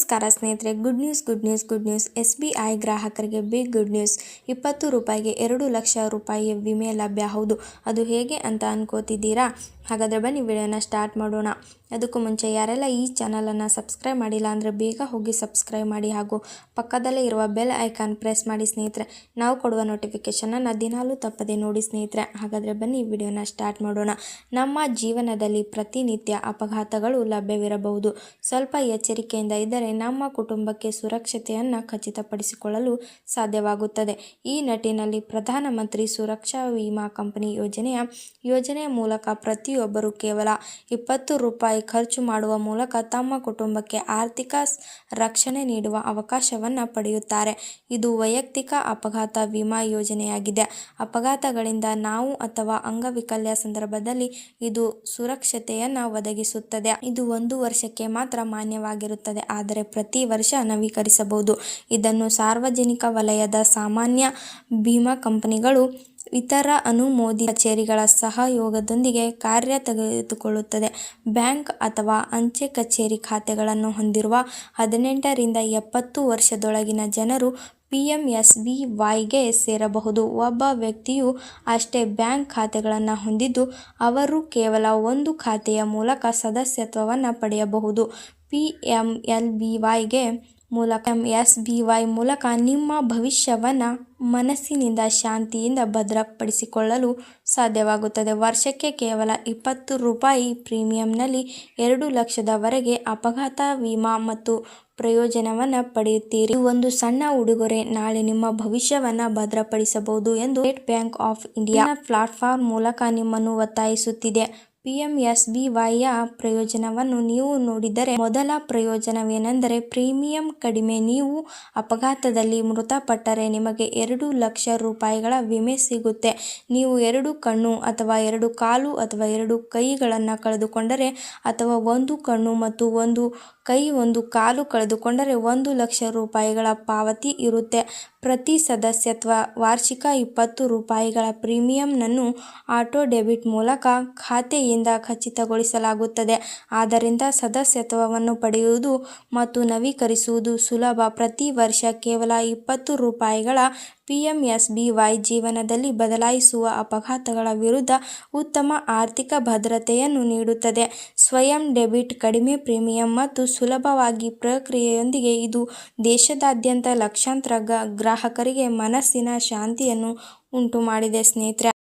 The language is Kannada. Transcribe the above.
ನಮಸ್ಕಾರ ಸ್ನೇಹಿತರೆ, ಗುಡ್ ನ್ಯೂಸ್. SBI ಗ್ರಾಹಕರಿಗೆ ಬಿಗ್ ಗುಡ್ ನ್ಯೂಸ್. 20 ರೂಪಾಯಿಗೆ 2 ಲಕ್ಷ ರೂಪಾಯಿ ವಿಮೆ ಲಭ್ಯ. ಹೌದು, ಅದು ಹೇಗೆ ಅಂತ ಅನ್ಕೋತಿದ್ದೀರಾ? ಹಾಗಾದರೆ ಬನ್ನಿ ವಿಡಿಯೋನ ಸ್ಟಾರ್ಟ್ ಮಾಡೋಣ. ಅದಕ್ಕೂ ಮುಂಚೆ ಯಾರೆಲ್ಲ ಈ ಚಾನಲನ್ನು ಸಬ್ಸ್ಕ್ರೈಬ್ ಮಾಡಿಲ್ಲ ಅಂದರೆ ಬೇಗ ಹೋಗಿ ಸಬ್ಸ್ಕ್ರೈಬ್ ಮಾಡಿ ಹಾಗೂ ಪಕ್ಕದಲ್ಲೇ ಇರುವ ಬೆಲ್ ಐಕಾನ್ ಪ್ರೆಸ್ ಮಾಡಿ ಸ್ನೇಹಿತರೆ. ನಾವು ಕೊಡುವ ನೋಟಿಫಿಕೇಷನನ್ನು ದಿನಾಲೂ ತಪ್ಪದೆ ನೋಡಿ ಸ್ನೇಹಿತರೆ. ಹಾಗಾದರೆ ಬನ್ನಿ ವಿಡಿಯೋನ ಸ್ಟಾರ್ಟ್ ಮಾಡೋಣ. ನಮ್ಮ ಜೀವನದಲ್ಲಿ ಪ್ರತಿನಿತ್ಯ ಅಪಘಾತಗಳು ಲಭ್ಯವಿರಬಹುದು. ಸ್ವಲ್ಪ ಎಚ್ಚರಿಕೆಯಿಂದ ಇದ್ದರೆ ನಮ್ಮ ಕುಟುಂಬಕ್ಕೆ ಸುರಕ್ಷತೆಯನ್ನು ಖಚಿತಪಡಿಸಿಕೊಳ್ಳಲು ಸಾಧ್ಯವಾಗುತ್ತದೆ. ಈ ನಿಟ್ಟಿನಲ್ಲಿ ಪ್ರಧಾನಮಂತ್ರಿ ಸುರಕ್ಷಾ ವಿಮಾ ಕಂಪನಿ ಯೋಜನೆಯ ಮೂಲಕ ಪ್ರತಿಯೊಬ್ಬರು ಕೇವಲ 20 ರೂಪಾಯಿ ಖರ್ಚು ಮಾಡುವ ಮೂಲಕ ತಮ್ಮ ಕುಟುಂಬಕ್ಕೆ ಆರ್ಥಿಕ ರಕ್ಷಣೆ ನೀಡುವ ಅವಕಾಶವನ್ನು ಪಡೆಯುತ್ತಾರೆ. ಇದು ವೈಯಕ್ತಿಕ ಅಪಘಾತ ವಿಮಾ ಯೋಜನೆಯಾಗಿದೆ. ಅಪಘಾತಗಳಿಂದ ನೋವು ಅಥವಾ ಅಂಗವೈಕಲ್ಯ ಸಂದರ್ಭದಲ್ಲಿ ಇದು ಸುರಕ್ಷತೆಯನ್ನು ಒದಗಿಸುತ್ತದೆ. ಇದು 1 ವರ್ಷಕ್ಕೆ ಮಾತ್ರ ಮಾನ್ಯವಾಗಿರುತ್ತದೆ, ಆದರೆ ಪ್ರತಿ ವರ್ಷ ನವೀಕರಿಸಬಹುದು. ಇದನ್ನು ಸಾರ್ವಜನಿಕ ವಲಯದ ಸಾಮಾನ್ಯ ವಿಮಾ ಕಂಪನಿಗಳು ಇತರ ಅನುಮೋದಿತ ಕಚೇರಿಗಳ ಸಹಯೋಗದೊಂದಿಗೆ ಕಾರ್ಯತೆಗೆದುಕೊಳ್ಳುತ್ತದೆ. ಬ್ಯಾಂಕ್ ಅಥವಾ ಅಂಚೆ ಕಚೇರಿ ಖಾತೆಗಳನ್ನು ಹೊಂದಿರುವ 18 ರಿಂದ 70 ವರ್ಷದೊಳಗಿನ ಜನರು PMSBYಗೆ ಸೇರಬಹುದು. ಒಬ್ಬ ವ್ಯಕ್ತಿಯು ಅಷ್ಟೇ ಬ್ಯಾಂಕ್ ಖಾತೆಗಳನ್ನು ಹೊಂದಿದ್ದು, ಅವರು ಕೇವಲ ಒಂದು ಖಾತೆಯ ಮೂಲಕ ಸದಸ್ಯತ್ವವನ್ನು ಪಡೆಯಬಹುದು. PMSBY ಮೂಲಕ ನಿಮ್ಮ ಭವಿಷ್ಯವನ್ನು ಮನಸ್ಸಿನಿಂದ ಶಾಂತಿಯಿಂದ ಭದ್ರಪಡಿಸಿಕೊಳ್ಳಲು ಸಾಧ್ಯವಾಗುತ್ತದೆ. ವರ್ಷಕ್ಕೆ ಕೇವಲ 20 ರೂಪಾಯಿ ಪ್ರೀಮಿಯಂನಲ್ಲಿ 2 ಲಕ್ಷದವರೆಗೆ ಅಪಘಾತ ವಿಮಾ ಮತ್ತು ಪ್ರಯೋಜನವನ್ನು ಪಡೆಯುತ್ತೀರಿ. ಇದು ಒಂದು ಸಣ್ಣ ಉಡುಗೊರೆ, ನಾಳೆ ನಿಮ್ಮ ಭವಿಷ್ಯವನ್ನು ಭದ್ರಪಡಿಸಬಹುದು ಎಂದು state bank of India platform ಮೂಲಕ ನಿಮ್ಮನ್ನು ಒತ್ತಾಯಿಸುತ್ತಿದೆ. PMSBYಯ ಪ್ರಯೋಜನವನ್ನು ನೀವು ನೋಡಿದರೆ, ಮೊದಲ ಪ್ರಯೋಜನವೇನೆಂದರೆ ಪ್ರೀಮಿಯಂ ಕಡಿಮೆ. ನೀವು ಅಪಘಾತದಲ್ಲಿ ಮೃತಪಟ್ಟರೆ ನಿಮಗೆ 2 ಲಕ್ಷ ರೂಪಾಯಿಗಳ ವಿಮೆ ಸಿಗುತ್ತೆ. ನೀವು 2 ಕಣ್ಣು ಅಥವಾ 2 ಕಾಲು ಅಥವಾ 2 ಕೈಗಳನ್ನು ಕಳೆದುಕೊಂಡರೆ, ಅಥವಾ 1 ಕಣ್ಣು ಮತ್ತು 1 ಕೈ 1 ಕಾಲು ಕಳೆದುಕೊಂಡರೆ 1 ಲಕ್ಷ ರೂಪಾಯಿಗಳ ಪಾವತಿ ಇರುತ್ತೆ. ಪ್ರತಿ ಸದಸ್ಯತ್ವ ವಾರ್ಷಿಕ 20 ರೂಪಾಯಿಗಳ ಪ್ರೀಮಿಯಂನನ್ನು ಆಟೋ ಡೆಬಿಟ್ ಮೂಲಕ ಖಾತೆಯಿಂದ ಖಚಿತಗೊಳಿಸಲಾಗುತ್ತದೆ. ಆದ್ದರಿಂದ ಸದಸ್ಯತ್ವವನ್ನು ಪಡೆಯುವುದು ಮತ್ತು ನವೀಕರಿಸುವುದು ಸುಲಭ. ಪ್ರತಿ ವರ್ಷ ಕೇವಲ 20 ರೂಪಾಯಿಗಳ PMSBY ಜೀವನದಲ್ಲಿ ಬದಲಾಯಿಸುವ ಅಪಘಾತಗಳ ವಿರುದ್ಧ ಉತ್ತಮ ಆರ್ಥಿಕ ಭದ್ರತೆಯನ್ನು ನೀಡುತ್ತದೆ. ಸ್ವಯಂ ಡೆಬಿಟ್, ಕಡಿಮೆ ಪ್ರೀಮಿಯಂ ಮತ್ತು ಸುಲಭವಾಗಿ ಪ್ರಕ್ರಿಯೆಯೊಂದಿಗೆ ಇದು ದೇಶದಾದ್ಯಂತ ಲಕ್ಷಾಂತರ ಗ್ರಾಹಕರಿಗೆ ಮನಸ್ಸಿನ ಶಾಂತಿಯನ್ನು ಉಂಟುಮಾಡಿದೆ ಸ್ನೇಹಿತರೆ.